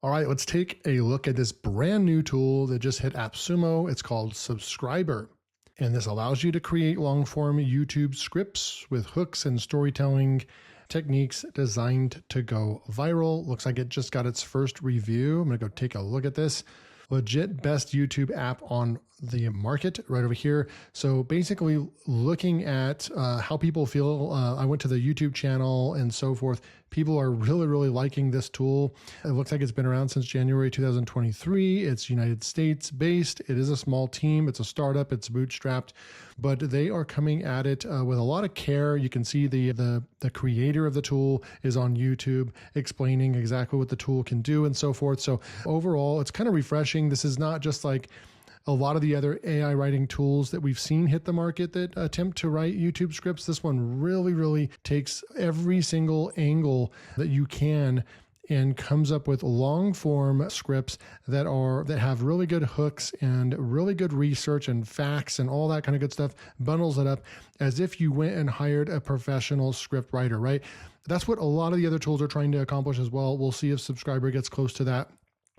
All right, let's take a look at this brand new tool that just hit AppSumo. It's called Subscriber. And this allows you to create long-form YouTube scripts with hooks and storytelling techniques designed to go viral. Looks like it just got its first review. I'm going to go take a look at this. Legit best YouTube app on the market right over here. So basically looking at how people feel, I went to the YouTube channel and so forth. People are really liking this tool. It looks like it's been around since January 2023. It's United States based. It is a small team. It's a startup. It's bootstrapped, but they are coming at it with a lot of care. You can see the creator of the tool is on YouTube explaining exactly what the tool can do and so forth. So overall, it's kind of refreshing. This is not just like a lot of the other AI writing tools that we've seen hit the market that attempt to write YouTube scripts. This one really takes every single angle that you can and comes up with long form scripts that have really good hooks and really good research and facts and all that kind of good stuff, bundles it up as if you went and hired a professional script writer, right? That's what a lot of the other tools are trying to accomplish as well. We'll see if Subscriber gets close to that.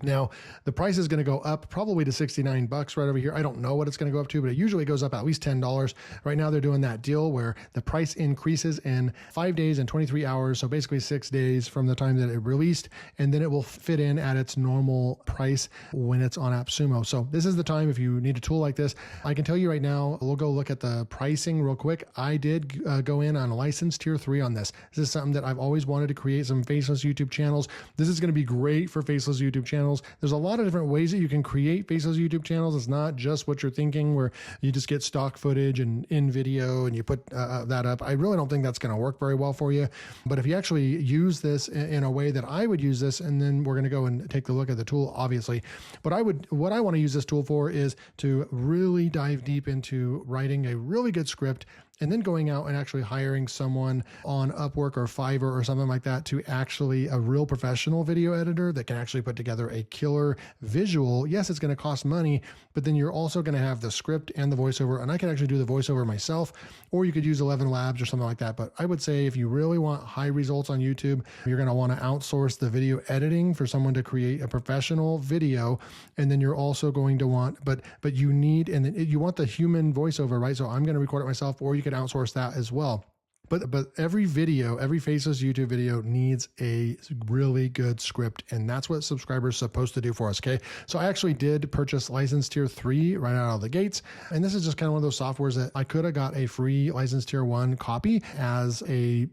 Now, the price is going to go up probably to $69 right over here. I don't know what it's going to go up to, but it usually goes up at least $10. Right now, they're doing that deal where the price increases in 5 days and 23 hours. So basically 6 days from the time that it released, and then it will fit in at its normal price when it's on AppSumo. So this is the time if you need a tool like this. I can tell you right now, we'll go look at the pricing real quick. I did go in on license tier 3 on this. This is something that I've always wanted to create, some faceless YouTube channels. This is going to be great for faceless YouTube channels. There's a lot of different ways that you can create faceless YouTube channels. It's not just what you're thinking where you just get stock footage and in video and you put that up. I really don't think that's going to work very well for you. But if you actually use this in a way that I would use this, and then we're going to go and take a look at the tool, obviously. But what I want to use this tool for is to really dive deep into writing a really good script and then going out and actually hiring someone on Upwork or Fiverr or something like that to actually a real professional video editor that can actually put together a killer visual. Yes, it's going to cost money, but then you're also going to have the script and the voiceover, and I can actually do the voiceover myself, or you could use 11 Labs or something like that. But I would say if you really want high results on YouTube, you're going to want to outsource the video editing for someone to create a professional video. And then you're also going to want, but you need, and then you want the human voiceover, right? So I'm going to record it myself, or you could outsource that as well. But every video, every faceless YouTube video needs a really good script, and that's what Subscriber's supposed to do for us, okay? So I actually did purchase license tier 3 right out of the gates, and this is just kind of one of those softwares that I could have got a free license tier 1 copy as a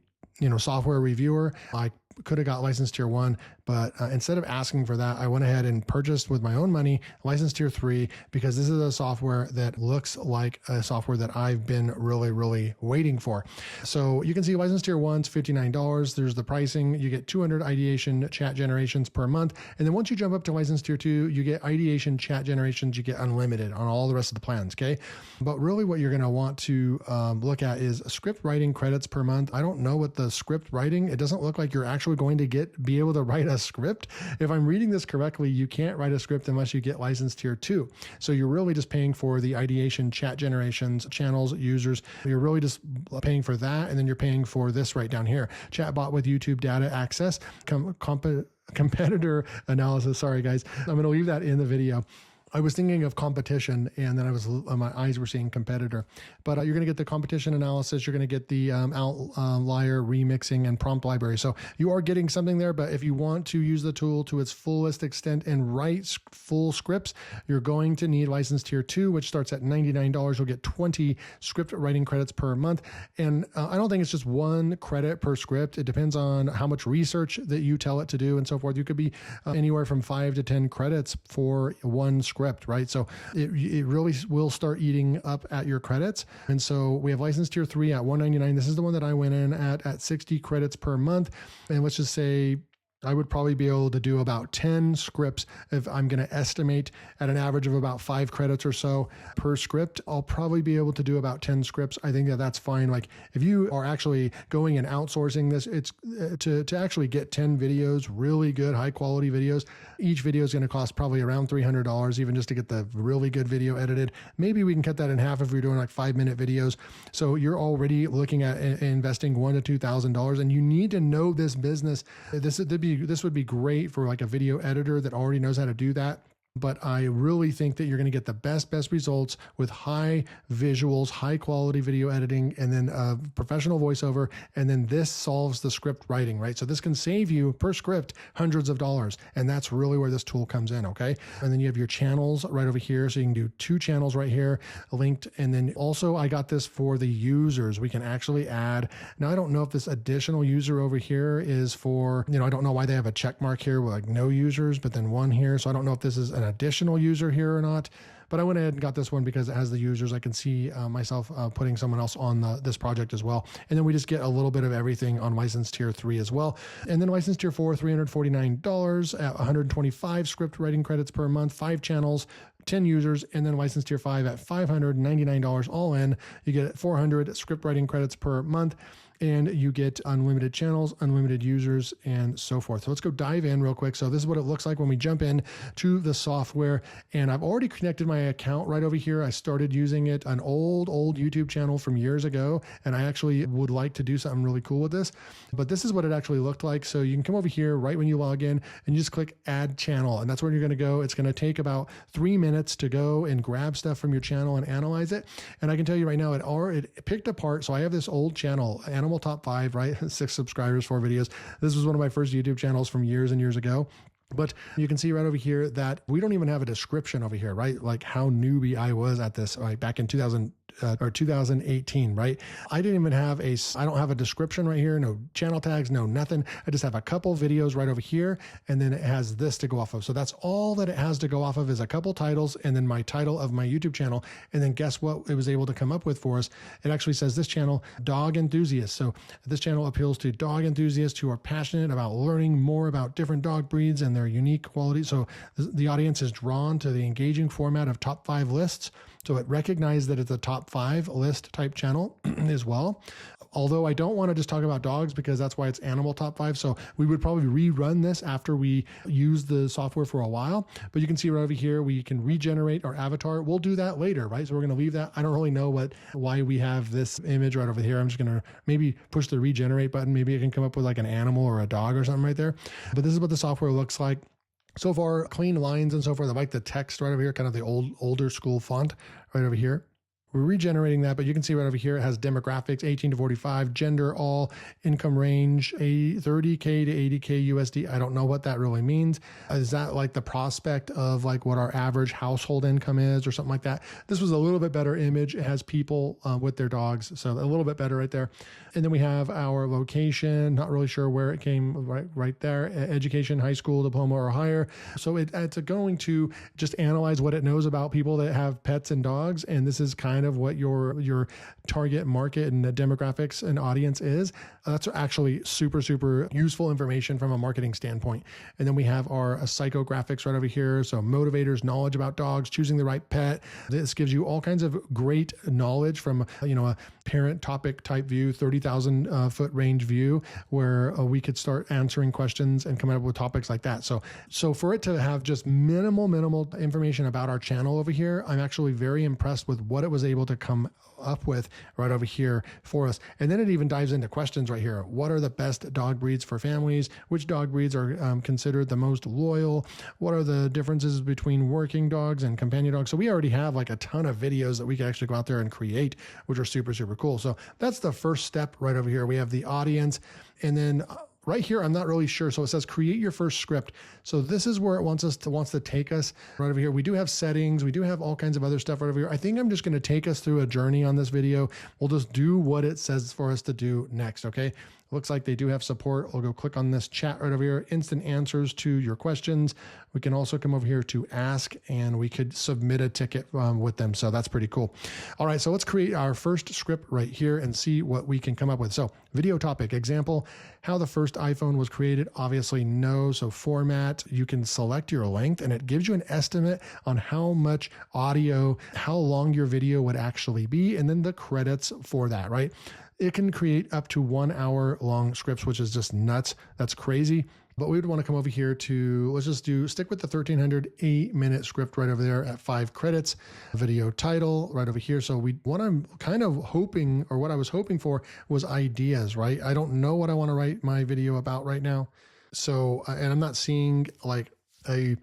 software reviewer. I could have got license tier 1, but instead of asking for that, I went ahead and purchased with my own money license tier 3 because this is a software that looks like a software that I've been really waiting for. So you can see license tier 1's $59. There's the pricing. You get 200 ideation chat generations per month. And then once you jump up to license tier 2, you get ideation chat generations. You get unlimited on all the rest of the plans, okay? But really what you're going to want to look at is script writing credits per month. I don't know what the script writing, it doesn't look like you're actually going to be able to write a script. If I'm reading this correctly, you can't write a script unless you get license tier 2. So you're really just paying for the ideation, chat generations, channels, users. You're really just paying for that. And then you're paying for this right down here. Chatbot with YouTube data access, competitor analysis. Sorry guys, I'm going to leave that in the video. I was thinking of competition, and then my eyes were seeing competitor. But you're going to get the competition analysis. You're going to get the outlier remixing and prompt library. So you are getting something there. But if you want to use the tool to its fullest extent and write full scripts, you're going to need license tier 2, which starts at $99. You'll get 20 script writing credits per month. And I don't think it's just 1 credit per script. It depends on how much research that you tell it to do and so forth. You could be anywhere from 5 to 10 credits for 1 script, right? So it really will start eating up at your credits. And so we have license tier 3 at $199. This is the one that I went in at 60 credits per month. And let's just say I would probably be able to do about 10 scripts if I'm going to estimate at an average of about 5 credits or so per script. I'll probably be able to do about 10 scripts. I think that that's fine. Like if you are actually going and outsourcing this, it's to actually get 10 videos, really good, high quality videos. Each video is going to cost probably around $300, even just to get the really good video edited. Maybe we can cut that in half if you're doing like 5-minute videos. So you're already looking at investing $1,000 to $2,000, and you need to know this business. This would be would be great for like a video editor that already knows how to do that. But I really think that you're going to get the best results with high visuals, high quality video editing, and then professional voiceover. And then this solves the script writing, right? So this can save you per script hundreds of dollars. And that's really where this tool comes in, okay? And then you have your channels right over here. So you can do 2 channels right here linked. And then also I got this for the users. We can actually add, now I don't know if this additional user over here is for, I don't know why they have a check mark here with like no users, but then 1 here. So I don't know if this is an additional user here or not, but I went ahead and got this one because it has the users. I can see myself putting someone else on this project as well. And then we just get a little bit of everything on license tier 3 as well. And then license tier 4, $349 at 125 script writing credits per month, 5 channels, 10 users, and then license tier 5 at $599 all in. You get 400 script writing credits per month, and you get unlimited channels, unlimited users, and so forth. So let's go dive in real quick. So this is what it looks like when we jump in to the software, and I've already connected my account right over here. I started using it, an old YouTube channel from years ago, and I actually would like to do something really cool with this, but this is what it actually looked like. So you can come over here right when you log in and you just click add channel, and that's where you're going to go. It's going to take about 3 minutes to go and grab stuff from your channel and analyze it. And I can tell you right now, it picked apart. So I have this old channel, Animal Top 5, right? 6 subscribers, 4 videos. This was one of my first YouTube channels from years and years ago. But you can see right over here that we don't even have a description over here, right? Like how newbie I was at this back in 2018, right? I didn't even have I don't have a description right here, no channel tags, no nothing. I just have a couple videos right over here, and then it has this to go off of. So that's all that it has to go off of is a couple titles and then my title of my YouTube channel. And then guess what it was able to come up with for us? It actually says this channel, dog enthusiasts. So this channel appeals to dog enthusiasts who are passionate about learning more about different dog breeds and their unique qualities. So the audience is drawn to the engaging format of top 5 lists. So it recognized that it's a top 5 list type channel as well. Although I don't want to just talk about dogs because that's why it's animal top 5. So we would probably rerun this after we use the software for a while. But you can see right over here, we can regenerate our avatar. We'll do that later, right? So we're going to leave that. I don't really know why we have this image right over here. I'm just going to maybe push the regenerate button. Maybe it can come up with like an animal or a dog or something right there. But this is what the software looks like. So far, clean lines and so forth. I like the text right over here, kind of the older school font right over here. We're regenerating that, but you can see right over here, it has demographics, 18 to 45, gender, all, income range, 30K to 80K USD. I don't know what that really means. Is that like the prospect of like what our average household income is or something like that? This was a little bit better image. It has people with their dogs, so a little bit better right there. And then we have our location, not really sure where it came right there, education, high school, diploma or higher. So it's going to just analyze what it knows about people that have pets and dogs, and this is kind of what your target market and the demographics and audience is. That's actually super useful information from a marketing standpoint. And then we have our psychographics right over here. So motivators, knowledge about dogs, choosing the right pet. This gives you all kinds of great knowledge from a parent topic type view, 30,000 foot range view, where we could start answering questions and coming up with topics like that. So for it to have just minimal information about our channel over here, I'm actually very impressed with what it was able to come up with right over here for us. And then it even dives into questions right here. What are the best dog breeds for families? Which dog breeds are considered the most loyal? What are the differences between working dogs and companion dogs? So we already have like a ton of videos that we can actually go out there and create, which are super cool. So that's the first step right over here. We have the audience, and then right here, I'm not really sure. So it says create your first script. So this is where it wants to take us right over here. We do have settings. We do have all kinds of other stuff right over here. I think I'm just going to take us through a journey on this video. We'll just do what it says for us to do next. Okay. Looks like they do have support. I'll go click on this chat right over here. Instant answers to your questions. We can also come over here to ask, and we could submit a ticket with them. So that's pretty cool. All right, so let's create our first script right here and see what we can come up with. So video topic, example, how the first iPhone was created. Obviously no. So format, you can select your length, and it gives you an estimate on how much audio, how long your video would actually be, and then the credits for that, right? It can create up to 1 hour long scripts, which is just nuts. That's crazy. But we would want to come over here to, let's just stick with the 1300 8-minute script right over there at 5 credits, video title right over here. So what I'm kind of hoping, or what I was hoping for, was ideas, right? I don't know what I want to write my video about right now. So, and I'm not seeing like the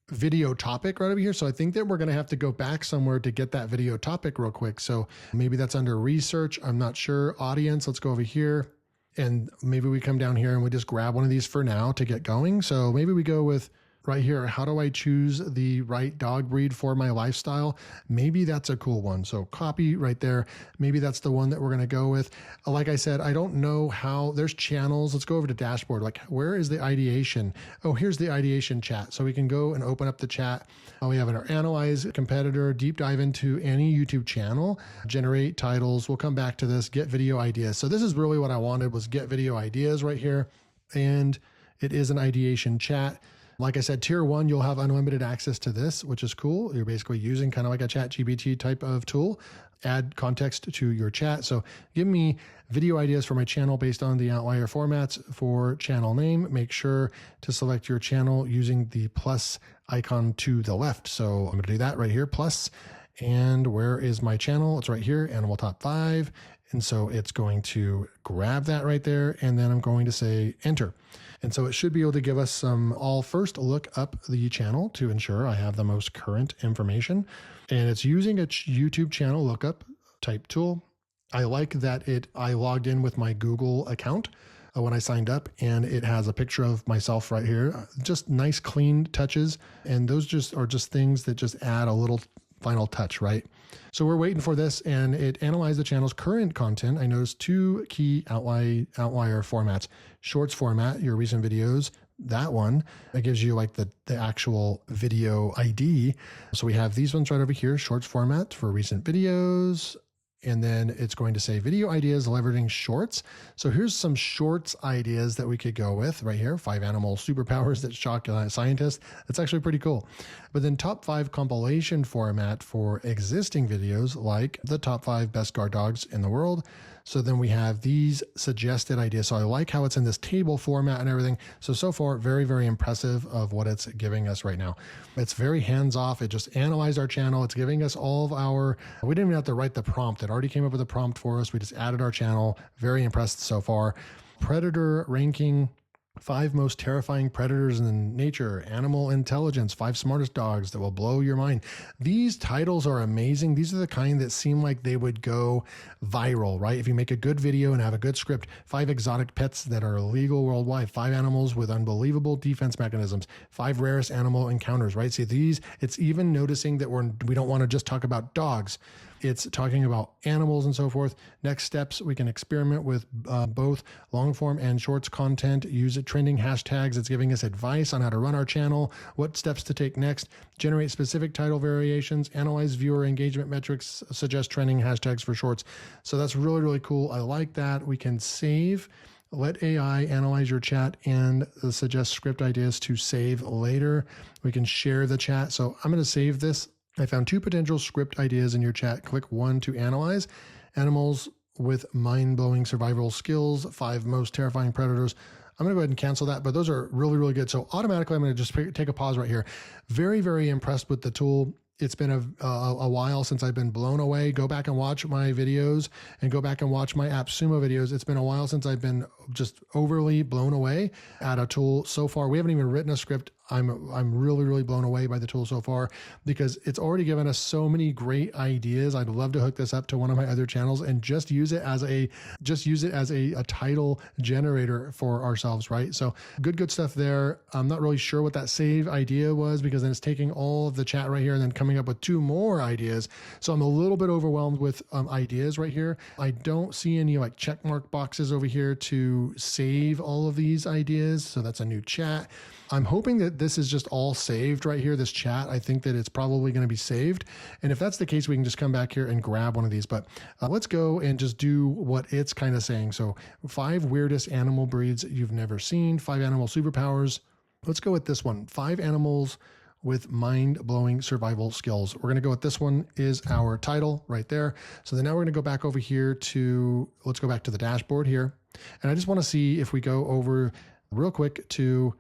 video topic right over here. So I think that we're going to have to go back somewhere to get that video topic real quick. So maybe that's under research. I'm not sure. Audience, let's go over here. And maybe we come down here and we just grab one of these for now to get going. So maybe we go with right here. How do I choose the right dog breed for my lifestyle? Maybe that's a cool one. So copy right there. Maybe that's the one that we're going to go with. Like I said, I don't know how. There's channels. Let's go over to dashboard. Like, where is the ideation? Oh, here's the ideation chat. So we can go and open up the chat. We have our analyze competitor, deep dive into any YouTube channel, generate titles. We'll come back to this, get video ideas. So this is really what I wanted, was get video ideas right here. And it is an ideation chat. Like I said, tier 1, you'll have unlimited access to this, which is cool. You're basically using kind of like a ChatGPT type of tool. Add context to your chat. So give me video ideas for my channel based on the LearnWire formats for channel name. Make sure to select your channel using the plus icon to the left. So I'm going to do that right here, plus. And where is my channel? It's right here, Animal Top 5. And so it's going to grab that right there. And then I'm going to say enter. And so it should be able to give us some. I'll first look up the channel to ensure I have the most current information. And it's using a YouTube channel lookup type tool. I like that I logged in with my Google account when I signed up, and it has a picture of myself right here. Just nice, clean touches. And those are just things that just add a little final touch, right? So we're waiting for this, and it analyzed the channel's current content. I noticed 2 key LearnWire formats. Shorts format, your recent videos, that one, it gives you like the actual video ID. So we have these ones right over here, shorts format for recent videos. And then it's going to say video ideas leveraging shorts. So here's some shorts ideas that we could go with right here. 5 animal superpowers that shock scientists. That's actually pretty cool. But then top 5 compilation format for existing videos, like the top 5 best guard dogs in the world. So then we have these suggested ideas. So I like how it's in this table format and everything. So far, very, very impressive of what it's giving us right now. It's very hands-off. It just analyzed our channel. It's giving us all of we didn't even have to write the prompt. It already came up with a prompt for us. We just added our channel. Very impressed so far. Predator ranking. 5 most terrifying predators in nature, animal intelligence, 5 smartest dogs that will blow your mind. These titles are amazing. These are the kind that seem like they would go viral, right? If you make a good video and have a good script, 5 exotic pets that are illegal worldwide, 5 animals with unbelievable defense mechanisms, 5 rarest animal encounters, right? See, it's even noticing that we don't want to just talk about dogs. It's talking about animals and so forth. Next steps, we can experiment with both long form and shorts content, use trending hashtags. It's giving us advice on how to run our channel, what steps to take next, generate specific title variations, analyze viewer engagement metrics, suggest trending hashtags for shorts. So that's really, really cool. I like that. We can save. Let AI analyze your chat and suggest script ideas to save later. We can share the chat. So I'm going to save this. I found 2 potential script ideas in your chat. Click 1 to analyze. Animals with mind-blowing survival skills, 5 most terrifying predators. I'm going to go ahead and cancel that, but those are really, really good. So automatically, I'm going to just take a pause right here. Very, very impressed with the tool. It's been a while since I've been blown away. Go back and watch my videos and go back and watch my AppSumo videos. It's been a while since I've been just overly blown away at a tool so far. We haven't even written a script. I'm really, really blown away by the tool so far because it's already given us so many great ideas. I'd love to hook this up to one of my other channels and just use it as a title generator for ourselves, right? So good stuff there. I'm not really sure what that save idea was because then it's taking all of the chat right here and then coming up with 2 more ideas. So I'm a little bit overwhelmed with ideas right here. I don't see any like check mark boxes over here to save all of these ideas. So that's a new chat. I'm hoping that this is just all saved right here, this chat. I think that it's probably going to be saved. And if that's the case, we can just come back here and grab one of these. But let's go and just do what it's kind of saying. So 5 weirdest animal breeds you've never seen, 5 animal superpowers. Let's go with this one, 5 animals with mind-blowing survival skills. We're going to go with this one is our title right there. So then now we're going to go back over here let's go back to the dashboard here. And I just want to see if we go over real quick to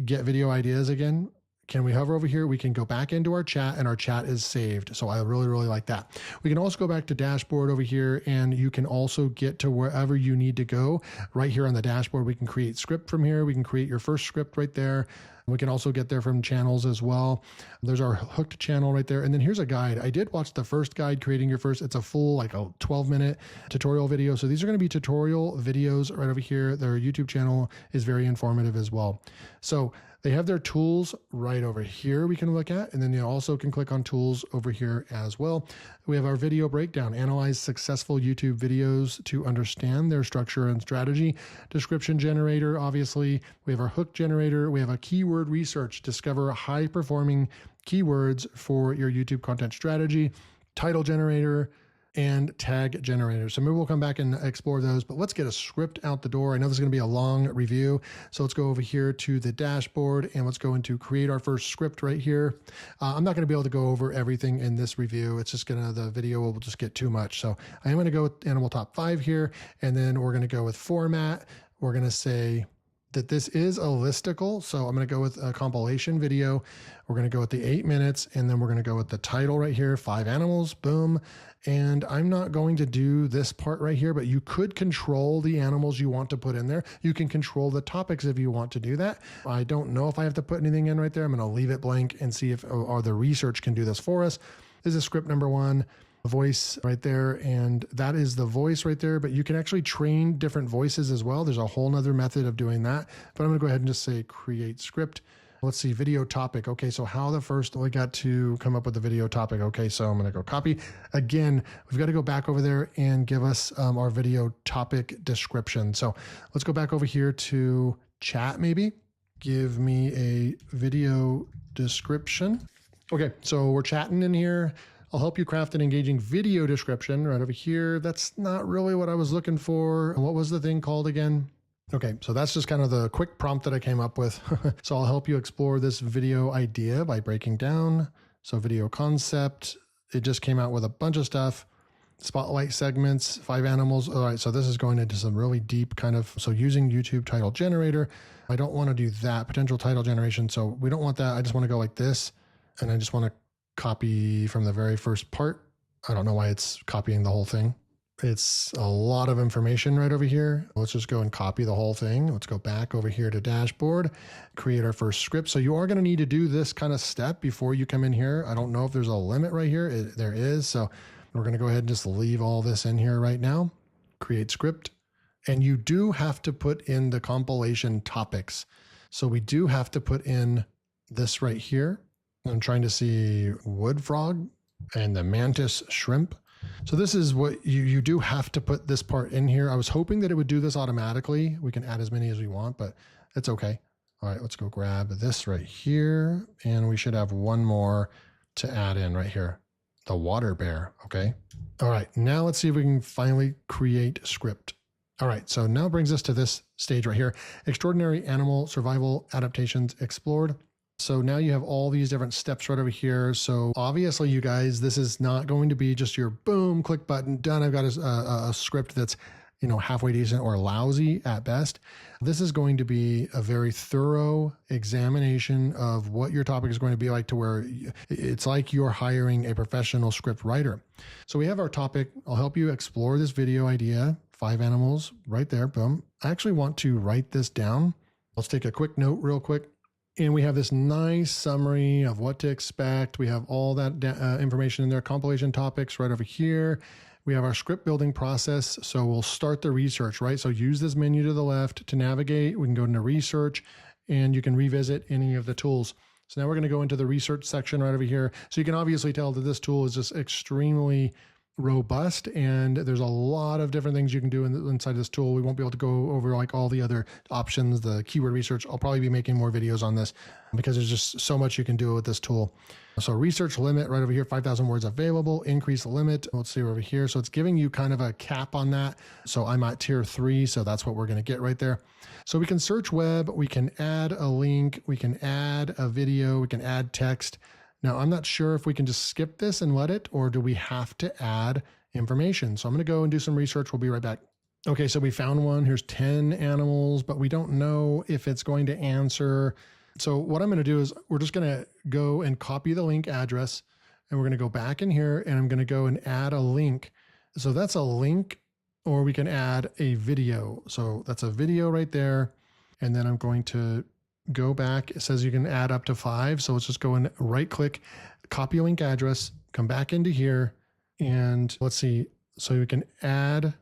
get video ideas again. can we hover over here? We can go back into our chat and our chat is saved. So I really, really like that. We can also go back to dashboard over here and you can also get to wherever you need to go. Right here on the dashboard, we can create script from here. We can create your first script right there. We can also get there from channels as well. There's our hooked channel right there. And then here's a guide. I did watch the first guide, creating your first. It's a full like a 12-minute tutorial video. So these are going to be tutorial videos right over here. Their YouTube channel is very informative as well. So they have their tools right over here we can look at, and then you also can click on tools over here as well. We have our video breakdown, analyze successful YouTube videos to understand their structure and strategy. Description generator, obviously. We have our hook generator. We have a keyword research, discover high performing keywords for your YouTube content strategy. Title generator, and tag generator. So maybe we'll come back and explore those, but let's get a script out the door. I know this is going to be a long review. So let's go over here to the dashboard and let's go into create our first script right here. I'm not going to be able to go over everything in this review. It's just the video will just get too much. So I am going to go with animal top 5 here. And then we're going to go with format. We're going to say that this is a listicle. So I'm going to go with a compilation video. We're going to go with the 8 minutes, and then we're going to go with the title right here, 5 animals, boom. And I'm not going to do this part right here, but you could control the animals you want to put in there. You can control the topics if you want to do that. I don't know if I have to put anything in right there. I'm going to leave it blank and see if the research can do this for us. This is script number 1. Voice right there, and that is the voice right there, but you can actually train different voices as well. There's a whole nother method of doing that, but I'm going to go ahead and just say create script. Let's see, video topic. Okay, so how the first we got to come up with the video topic. Okay, so I'm going to go copy. Again, we've got to go back over there and give us our video topic description. So let's go back over here to chat maybe. Give me a video description. Okay, so we're chatting in here. I'll help you craft an engaging video description right over here. That's not really what I was looking for. What was the thing called again? Okay, so that's just kind of the quick prompt that I came up with. So I'll help you explore this video idea by breaking down. So video concept, it just came out with a bunch of stuff. Spotlight segments, 5 animals. All right, so this is going into some really deep kind of, so using YouTube title generator. I don't want to do that, potential title generation. So we don't want that. I just want to go like this. And I just want to copy from the very first part. I don't know why it's copying the whole thing. It's a lot of information right over here. Let's just go and copy the whole thing. Let's go back over here to dashboard, create our first script. So you are going to need to do this kind of step before you come in here. I don't know if there's a limit right here. There is. So we're going to go ahead and just leave all this in here right now. Create script. And you do have to put in the compilation topics. So we do have to put in this right here. I'm trying to see wood frog and the mantis shrimp. So this is what you do have to put this part in here. I was hoping that it would do this automatically. We can add as many as we want, but it's okay. All right, let's go grab this right here. And we should have one more to add in right here. The water bear, okay? All right, now let's see if we can finally create script. All right, so now it brings us to this stage right here. Extraordinary animal survival adaptations explored. So now you have all these different steps right over here. So obviously you guys, this is not going to be just your boom, click button, done. I've got a script that's, halfway decent or lousy at best. This is going to be a very thorough examination of what your topic is going to be like, to where it's like you're hiring a professional script writer. So we have our topic. I'll help you explore this video idea. 5 animals right there. Boom. I actually want to write this down. Let's take a quick note real quick. And we have this nice summary of what to expect. We have all that information in there, compilation topics right over here. We have our script building process. So we'll start the research, right? So use this menu to the left to navigate. We can go into research and you can revisit any of the tools. So now we're going to go into the research section right over here. So you can obviously tell that this tool is just extremely robust, and there's a lot of different things you can do inside this tool. We won't be able to go over like all the other options, the keyword research. I'll probably be making more videos on this because there's just so much you can do with this tool. So research limit right over here, 5,000 words available, increase limit. Let's see over here. So it's giving you kind of a cap on that. So I'm at tier 3. So that's what we're going to get right there. So we can search web, we can add a link, we can add a video, we can add text. Now, I'm not sure if we can just skip this and let it, or do we have to add information? So I'm going to go and do some research. We'll be right back. Okay, so we found one. Here's 10 animals, but we don't know if it's going to answer So what I'm going to do is we're just going to go and copy the link address, and we're going to go back in here, and I'm going to go and add a link. So that's a link, or we can add a video. So that's a video right there. And then I'm going to go back. It says you can add up to 5. So let's just go and right click, copy link address, come back into here, and let's see. So we can add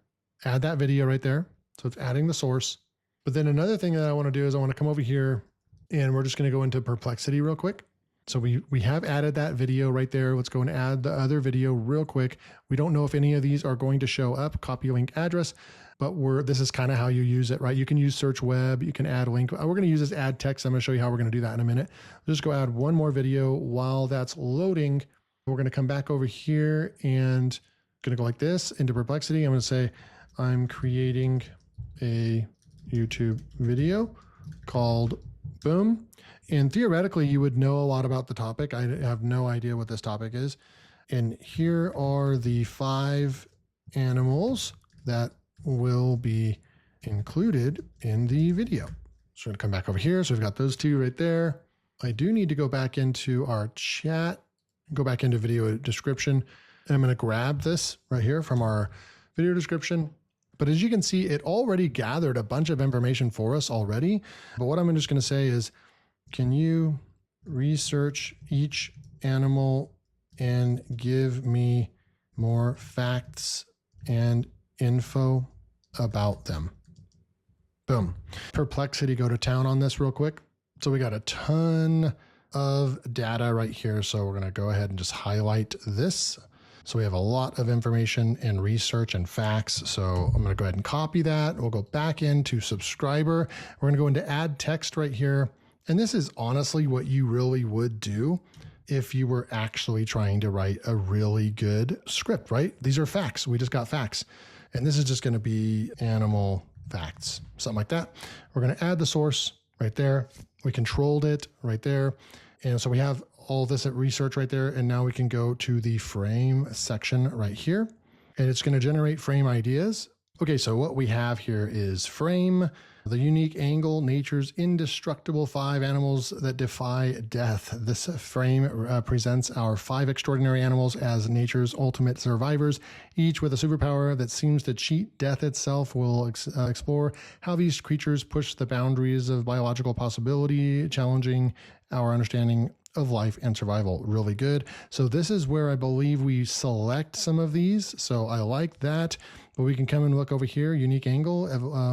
that video right there. So it's adding the source. But then another thing that I want to do is I want to come over here, and we're just going to go into Perplexity real quick. So we have added that video right there. Let's go and add the other video real quick. We don't know if any of these are going to show up, copy link address, but this is kind of how you use it, right? You can use search web, you can add a link. We're going to use this add text. I'm going to show you how we're going to do that in a minute. Just go add one more video while that's loading. We're going to come back over here and going to go like this into Perplexity. I'm going to say, I'm creating a YouTube video called boom. And theoretically, you would know a lot about the topic. I have no idea what this topic is. And here are the 5 animals that will be included in the video. So we're gonna come back over here. So we've got those 2 right there. I do need to go back into our chat, go back into video description, and I'm gonna grab this right here from our video description. But as you can see, it already gathered a bunch of information for us already. But what I'm just gonna say is, can you research each animal and give me more facts and info about them? Boom. Perplexity go to town on this real quick. So we got a ton of data right here. So we're going to go ahead and just highlight this. So we have a lot of information and research and facts. So I'm going to go ahead and copy that. We'll go back into subscriber. We're going to go into add text right here. And this is honestly what you really would do if you were actually trying to write a really good script, right? These are facts. We just got facts. And this is just going to be animal facts, something like that. We're going to add the source right there. We controlled it right there. And so we have all this at research right there. And now we can go to the frame section right here. And it's going to generate frame ideas. Okay, so what we have here is frame, the unique angle, nature's indestructible 5 animals that defy death. This frame presents our 5 extraordinary animals as nature's ultimate survivors, each with a superpower that seems to cheat death itself. We'll explore how these creatures push the boundaries of biological possibility, challenging our understanding of life and survival. Really good. So this is where I believe we select some of these. So I like that. But we can come and look over here, unique angle,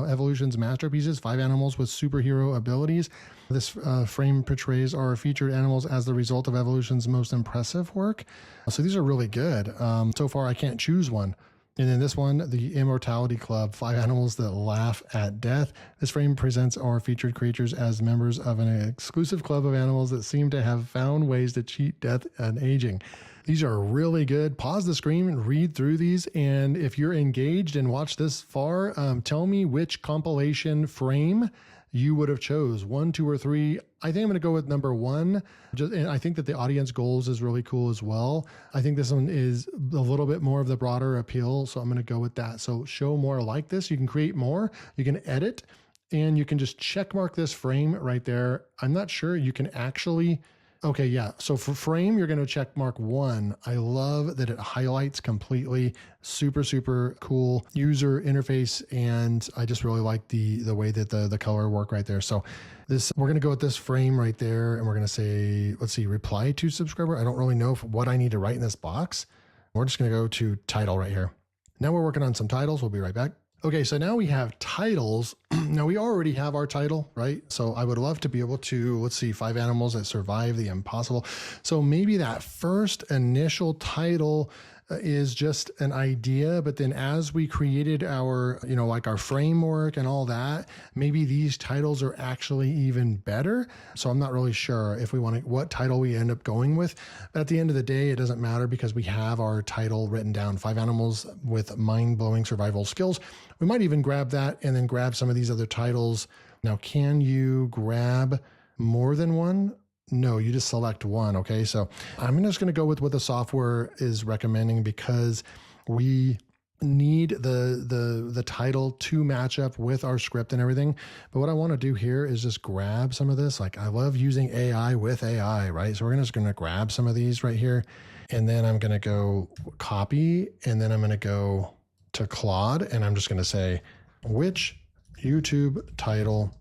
evolution's masterpieces, 5 animals with superhero abilities. This frame portrays our featured animals as the result of evolution's most impressive work. So these are really good. So far, I can't choose one. And then this one, the Immortality Club, 5 animals that laugh at death. This frame presents our featured creatures as members of an exclusive club of animals that seem to have found ways to cheat death and aging. These are really good. Pause the screen and read through these. And if you're engaged and watched this far, tell me which compilation frame you would have chose, 1, 2, or 3. I think I'm going to go with number 1. And I think that the audience goals is really cool as well. I think this one is a little bit more of the broader appeal. So I'm going to go with that. So show more like this. You can create more. You can edit, and you can just check mark this frame right there. I'm not sure you can actually. Okay, yeah. So for frame, you're going to check mark 1. I love that it highlights completely. Super, super cool user interface. And I just really like the way that the color work right there. So we're going to go with this frame right there. And we're going to say, let's see, reply to subscriber. I don't really know what I need to write in this box. We're just going to go to title right here. Now we're working on some titles. We'll be right back. Okay, so now we have titles. Now we already have our title, right? So I would love to be able to, let's see, 5 animals that survive the impossible. So maybe that first initial title is just an idea, but then as we created our, like our framework and all that, maybe these titles are actually even better. So I'm not really sure if we want to, what title we end up going with. But at the end of the day, it doesn't matter because we have our title written down, 5 animals with mind-blowing survival skills. We might even grab that and then grab some of these other titles. Now, can you grab more than one? No, you just select one. Okay. So I'm just going to go with what the software is recommending because we need the title to match up with our script and everything. But what I want to do here is just grab some of this. Like I love using AI with AI, right? So we're just going to grab some of these right here. And then I'm going to go copy, and then I'm going to go to Claude, and I'm just going to say, which YouTube title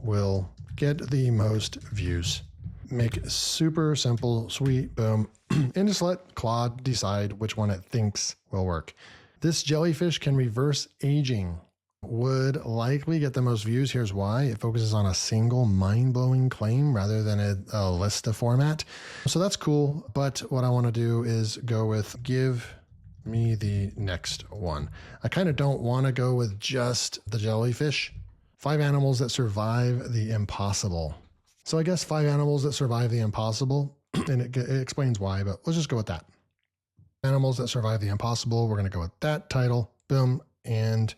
will get the most views? Make it super simple, sweet, boom. And just let Claude decide which one it thinks will work. This jellyfish can reverse aging. Would likely get the most views. Here's why. It focuses on a single mind-blowing claim rather than a list of format. So that's cool. But what I want to do is go with give me the next one. I kind of don't want to go with just the jellyfish. 5 animals that survive the impossible. So I guess 5 animals that survive the impossible, and it explains why, but let's just go with that. Animals that survive the impossible. We're going to go with that title, boom, and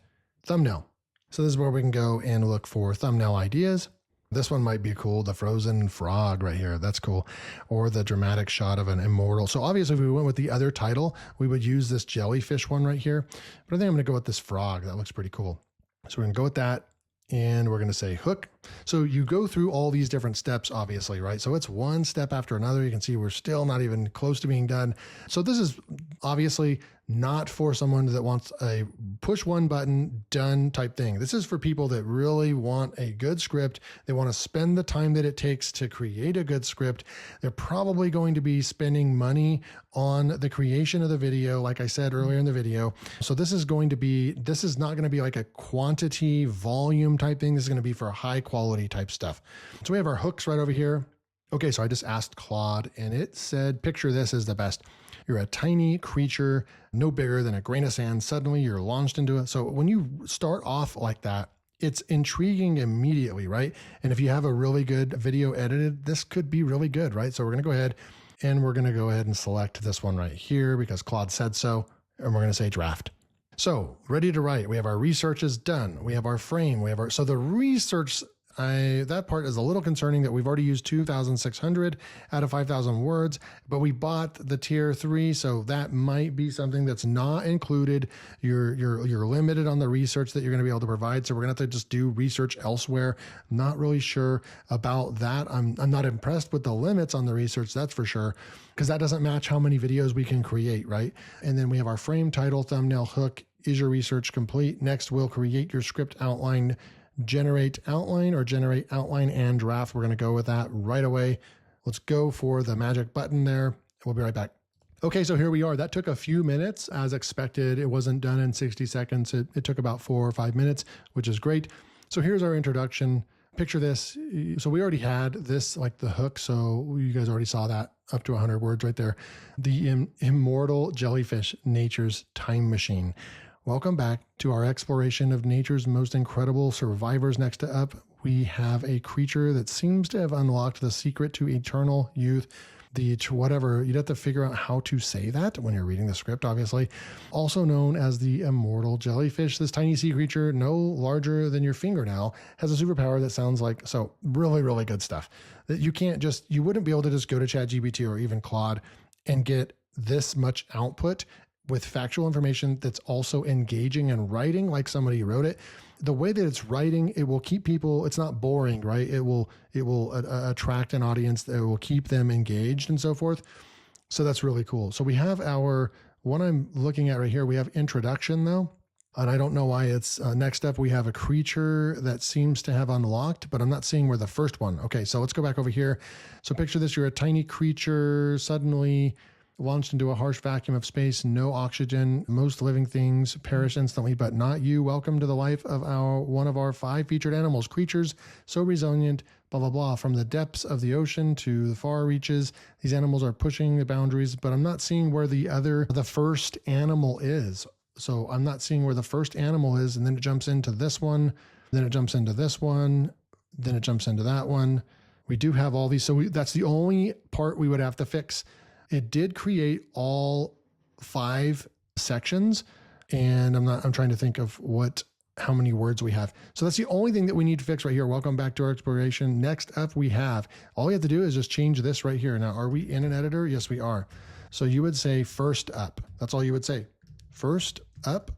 thumbnail. So this is where we can go and look for thumbnail ideas. This one might be cool. The frozen frog right here. That's cool. Or the dramatic shot of an immortal. So obviously if we went with the other title, we would use this jellyfish one right here. But I think I'm going to go with this frog. That looks pretty cool. So we're going to go with that. And we're going to say hook. So you go through all these different steps, obviously, right? So it's one step after another. You can see we're still not even close to being done. So this is obviously not for someone that wants a push one button, done type thing. This is for people that really want a good script. They want to spend the time that it takes to create a good script. They're probably going to be spending money on the creation of the video, like I said earlier in the video. So this is not going to be like a quantity volume type thing. This is going to be for high quality type stuff. So we have our hooks right over here. Okay, so I just asked Claude and it said, picture this as the best. You're a tiny creature, no bigger than a grain of sand. Suddenly you're launched into it. So when you start off like that, it's intriguing immediately, right? And if you have a really good video edited, this could be really good, right? So we're going to go ahead and select this one right here because Claude said so. And we're going to say draft. So ready to write. We have our research is done. We have our frame. So the research, that part is a little concerning that we've already used 2,600 out of 5,000 words, but we bought the tier 3. So that might be something that's not included. You're limited on the research that you're going to be able to provide. So we're going to have to just do research elsewhere. Not really sure about that. I'm not impressed with the limits on the research. That's for sure. Because that doesn't match how many videos we can create, right? And then we have our frame, title, thumbnail, hook. Is your research complete? Next, we'll create your script outline, generate outline and draft. We're going to go with that right away. Let's go for the magic button there. We'll be right back. Okay, so here we are. That took a few minutes as expected. It wasn't done in 60 seconds. It took about 4 or 5 minutes, which is great. So here's our introduction. Picture this. So we already had this, like the hook. So you guys already saw that up to 100 words right there. The immortal jellyfish, nature's time machine. Welcome back to our exploration of nature's most incredible survivors. Next up, we have a creature that seems to have unlocked the secret to eternal youth. Whatever, you'd have to figure out how to say that when you're reading the script, obviously. Also known as the immortal jellyfish, this tiny sea creature, no larger than your fingernail, has a superpower that sounds like, so really, really good stuff. That you wouldn't be able to just go to ChatGPT or even Claude and get this much output with factual information that's also engaging and writing like somebody wrote it. The way that it's writing, it will keep people, it's not boring, right? It will attract an audience that will keep them engaged and so forth. So that's really cool. So we have what I'm looking at right here, we have introduction though. And I don't know why it's next up. We have a creature that seems to have unlocked, but I'm not seeing where the first one. Okay, so let's go back over here. So picture this, you're a tiny creature suddenly launched into a harsh vacuum of space, no oxygen. Most living things perish instantly, but not you. Welcome to the life of one of our 5 featured animals, creatures so resilient, blah, blah, blah. From the depths of the ocean to the far reaches, these animals are pushing the boundaries, but I'm not seeing where the first animal is. So I'm not seeing where the first animal is, and then it jumps into this one, then it jumps into this one, then it jumps into that one. We do have all these, so that's the only part we would have to fix. It did create all 5 sections, and I'm trying to think of how many words we have. So that's the only thing that we need to fix right here. Welcome back to our exploration. Next up, all we have to do is just change this right here. Now, are we in an editor? Yes, we are. So you would say first up. That's all you would say. First up,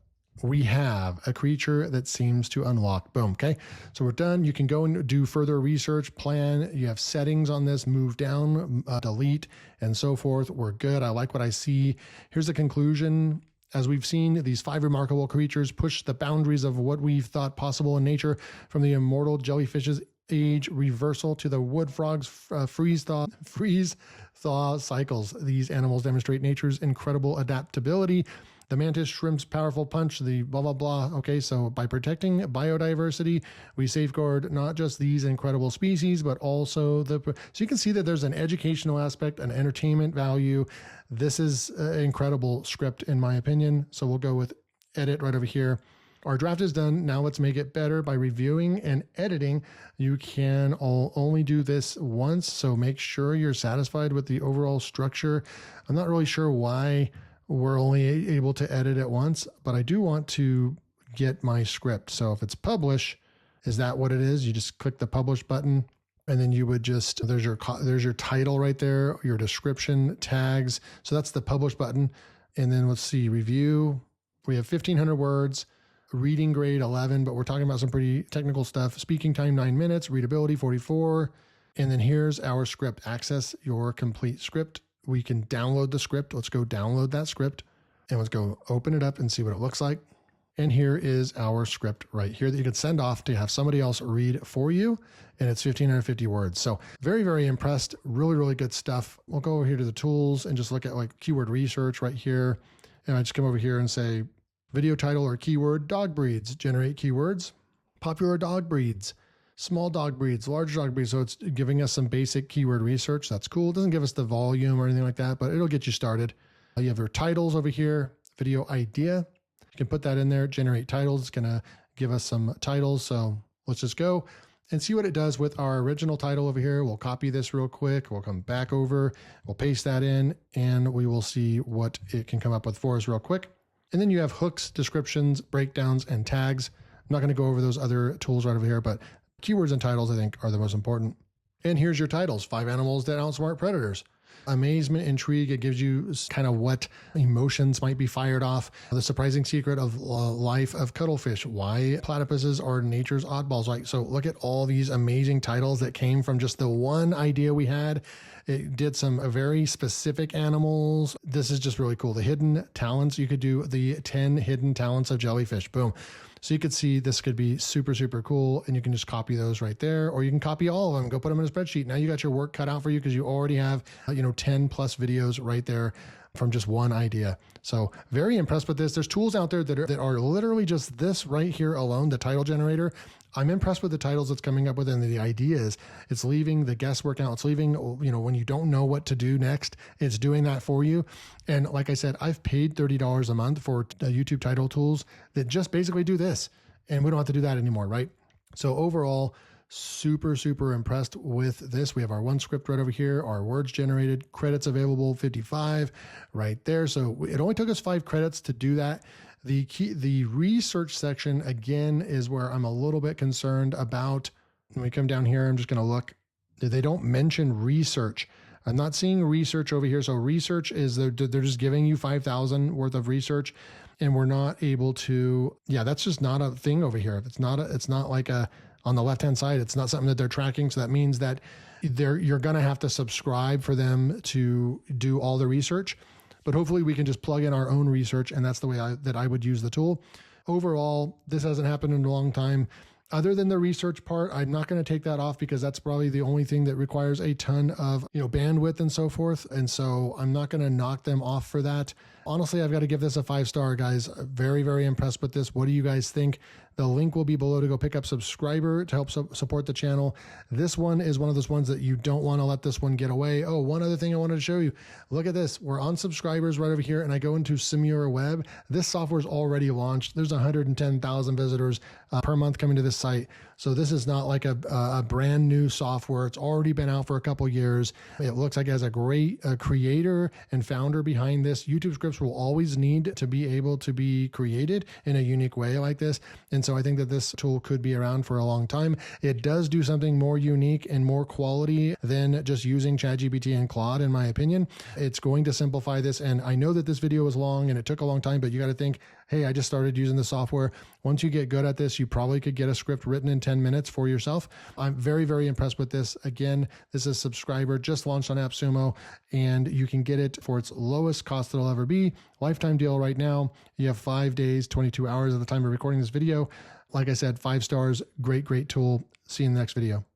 we have a creature that seems to unlock. Boom. Okay. So we're done. You can go and do further research, plan. You have settings on this, move down, delete, and so forth. We're good. I like what I see. Here's the conclusion. As we've seen, these 5 remarkable creatures push the boundaries of what we've thought possible in nature, from the immortal jellyfish's age reversal to the wood frog's freeze thaw cycles. These animals demonstrate nature's incredible adaptability. The mantis shrimp's powerful punch, the blah, blah, blah. Okay, so by protecting biodiversity, we safeguard not just these incredible species, but also so you can see that there's an educational aspect, an entertainment value. This is an incredible script, in my opinion. So we'll go with edit right over here. Our draft is done. Now let's make it better by reviewing and editing. You can only do this once, so make sure you're satisfied with the overall structure. I'm not really sure why we're only able to edit it once, but I do want to get my script. So if it's publish, is that what it is? You just click the publish button, and then you would just, there's your title right there, your description, tags. So that's the publish button. And then let's see, review. We have 1,500 words, reading grade 11, but we're talking about some pretty technical stuff. Speaking time 9 minutes, readability 44. And then here's our script. Access your complete script. We can download the script. Let's go download that script, and let's go open it up and see what it looks like. And here is our script right here that you could send off to have somebody else read for you. And it's 1,550 words. So very, very impressed. Really, really good stuff. We'll go over here to the tools and just look at like keyword research right here. And I just come over here and say video title or keyword, dog breeds, generate keywords, popular dog breeds, small dog breeds, large dog breeds. So it's giving us some basic keyword research. That's cool. It doesn't give us the volume or anything like that, but it'll get you started. You have your titles over here, video idea. You can put that in there, generate titles. It's going to give us some titles. So let's just go and see what it does with our original title over here. We'll copy this real quick. We'll come back over, we'll paste that in, and we will see what it can come up with for us real quick. And then you have hooks, descriptions, breakdowns, and tags. I'm not going to go over those other tools right over here, but keywords and titles, I think, are the most important. And here's your titles: 5 animals that outsmart predators. Amazement, intrigue, it gives you kind of what emotions might be fired off. The surprising secret of life of cuttlefish. Why platypuses are nature's oddballs. Like, so look at all these amazing titles that came from just the one idea we had. It did some very specific animals. This is just really cool. The hidden talents. You could do the 10 hidden talents of jellyfish. Boom. So you could see this could be super, super cool, and you can just copy those right there, or you can copy all of them, go put them in a spreadsheet. Now you got your work cut out for you because you already have, 10 plus videos right there from just one idea. So very impressed with this. There's tools out there that are literally just this right here alone, the title generator. I'm impressed with the titles it's coming up with, and the ideas. It's leaving the guesswork out. It's leaving, when you don't know what to do next, it's doing that for you. And like I said, I've paid $30 a month for YouTube title tools that just basically do this, and we don't have to do that anymore, right? So overall, super, super impressed with this. We have our one script right over here, our words generated, credits available, 55 right there. So it only took us 5 credits to do that. The research section, again, is where I'm a little bit concerned about. When we come down here, I'm just going to look. They don't mention research. I'm not seeing research over here. So research is they're just giving you 5,000 worth of research, and we're not able to. Yeah, that's just not a thing over here. It's not like on the left-hand side, it's not something that they're tracking. So that means that you're going to have to subscribe for them to do all the research. But hopefully we can just plug in our own research, and that's the way that I would use the tool. Overall, this hasn't happened in a long time. Other than the research part, I'm not going to take that off because that's probably the only thing that requires a ton of bandwidth and so forth. And so I'm not going to knock them off for that. Honestly, I've got to give this a 5-star, guys. Very, very impressed with this. What do you guys think? The link will be below to go pick up Subscriber to help support the channel. This one is one of those ones that you don't want to let this one get away. Oh, one other thing I wanted to show you. Look at this. We're on Subscribers right over here, and I go into Simura Web. This software is already launched. There's 110,000 visitors per month coming to this site. So this is not like a brand new software. It's already been out for a couple years. It looks like it has a great creator and founder behind this. YouTube scripts will always need to be able to be created in a unique way like this. And And so I think that this tool could be around for a long time. It does do something more unique and more quality than just using ChatGPT and Claude, in my opinion. It's going to simplify this. And I know that this video was long and it took a long time, but you got to think, hey, I just started using the software. Once you get good at this, you probably could get a script written in 10 minutes for yourself. I'm very, very impressed with this. Again, this is Subscriber, just launched on AppSumo, and you can get it for its lowest cost it'll ever be. Lifetime deal right now. You have 5 days, 22 hours at the time of recording this video. Like I said, 5 stars, great, great tool. See you in the next video.